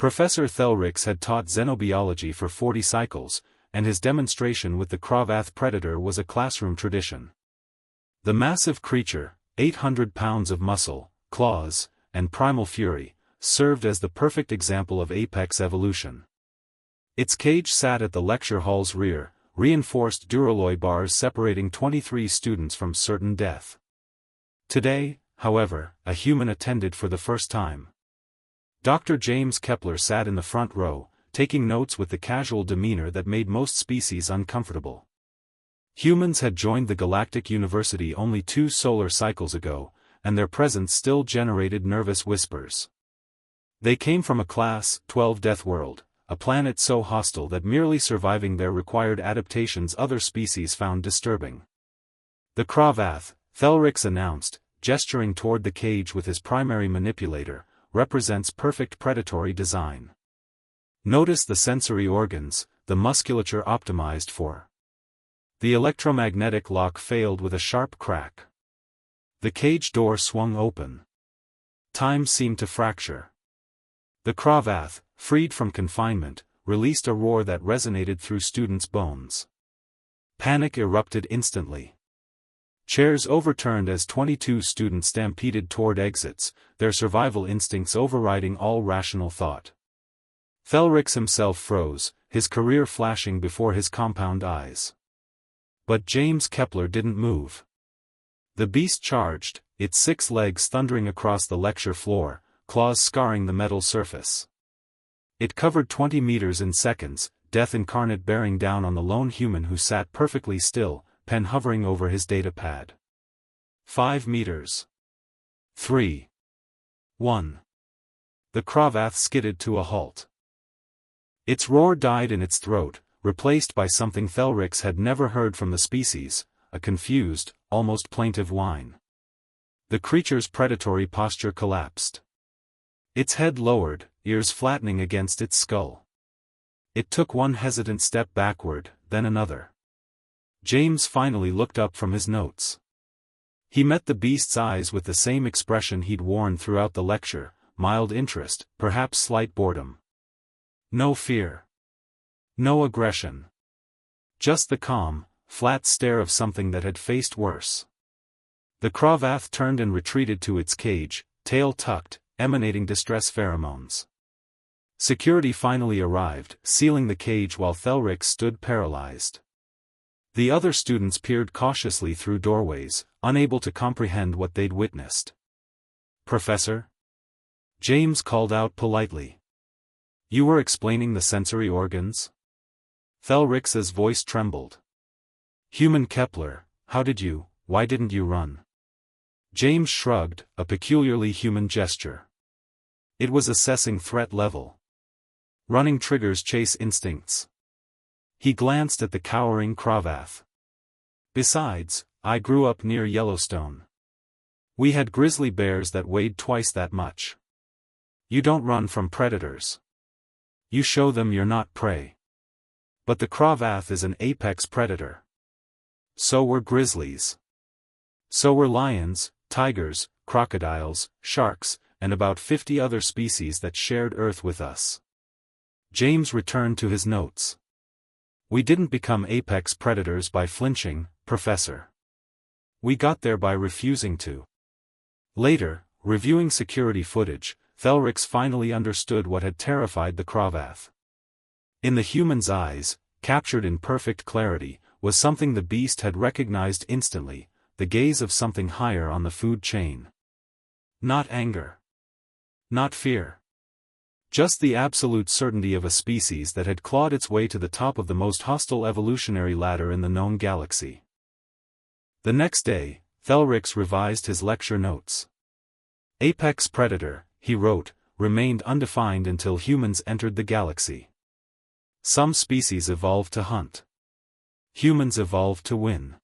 Professor Thelrix had taught xenobiology for 40 cycles, and his demonstration with the Cravath predator was a classroom tradition. The massive creature, 800 pounds of muscle, claws, and primal fury, served as the perfect example of apex evolution. Its cage sat at the lecture hall's rear, reinforced duralloy bars separating 23 students from certain death. Today, however, a human attended for the first time. Dr. James Kepler sat in the front row, taking notes with the casual demeanor that made most species uncomfortable. Humans had joined the Galactic University only 2 solar cycles ago, and their presence still generated nervous whispers. They came from a Class 12 death world, a planet so hostile that merely surviving there required adaptations other species found disturbing. The Cravath, Thelrix announced, gesturing toward the cage with his primary manipulator, represents perfect predatory design. Notice the sensory organs, the musculature optimized for. The electromagnetic lock failed with a sharp crack. The cage door swung open. Time seemed to fracture. The Cravath, freed from confinement, released a roar that resonated through students' bones. Panic erupted instantly. Chairs overturned as 22 students stampeded toward exits, their survival instincts overriding all rational thought. Thelrix himself froze, his career flashing before his compound eyes. But James Kepler didn't move. The beast charged, its 6 legs thundering across the lecture floor, claws scarring the metal surface. It covered 20 meters in seconds, death incarnate bearing down on the lone human who sat perfectly still, pen hovering over his data pad. 5 meters. 3. 1. The Cravath skidded to a halt. Its roar died in its throat, replaced by something Thelrix had never heard from the species, a confused, almost plaintive whine. The creature's predatory posture collapsed. Its head lowered, ears flattening against its skull. It took one hesitant step backward, then another. James finally looked up from his notes. He met the beast's eyes with the same expression he'd worn throughout the lecture, mild interest, perhaps slight boredom. No fear. No aggression. Just the calm, flat stare of something that had faced worse. The Cravath turned and retreated to its cage, tail tucked, emanating distress pheromones. Security finally arrived, sealing the cage while Thelrix stood paralyzed. The other students peered cautiously through doorways, unable to comprehend what they'd witnessed. "Professor?" James called out politely. "You were explaining the sensory organs?" Thelrix's voice trembled. "Human Kepler, why didn't you run?" James shrugged, a peculiarly human gesture. It was assessing threat level. Running triggers chase instincts. He glanced at the cowering Cravath. "Besides, I grew up near Yellowstone. We had grizzly bears that weighed twice that much. You don't run from predators. You show them you're not prey. But the Cravath is an apex predator. So were grizzlies. So were lions, tigers, crocodiles, sharks, and about 50 other species that shared Earth with us." James returned to his notes. "We didn't become apex predators by flinching, Professor. We got there by refusing to." Later, reviewing security footage, Thelrix finally understood what had terrified the Cravath. In the human's eyes, captured in perfect clarity, was something the beast had recognized instantly, the gaze of something higher on the food chain. Not anger. Not fear. Just the absolute certainty of a species that had clawed its way to the top of the most hostile evolutionary ladder in the known galaxy. The next day, Thelrix revised his lecture notes. Apex predator, he wrote, remained undefined until humans entered the galaxy. Some species evolved to hunt. Humans evolved to win.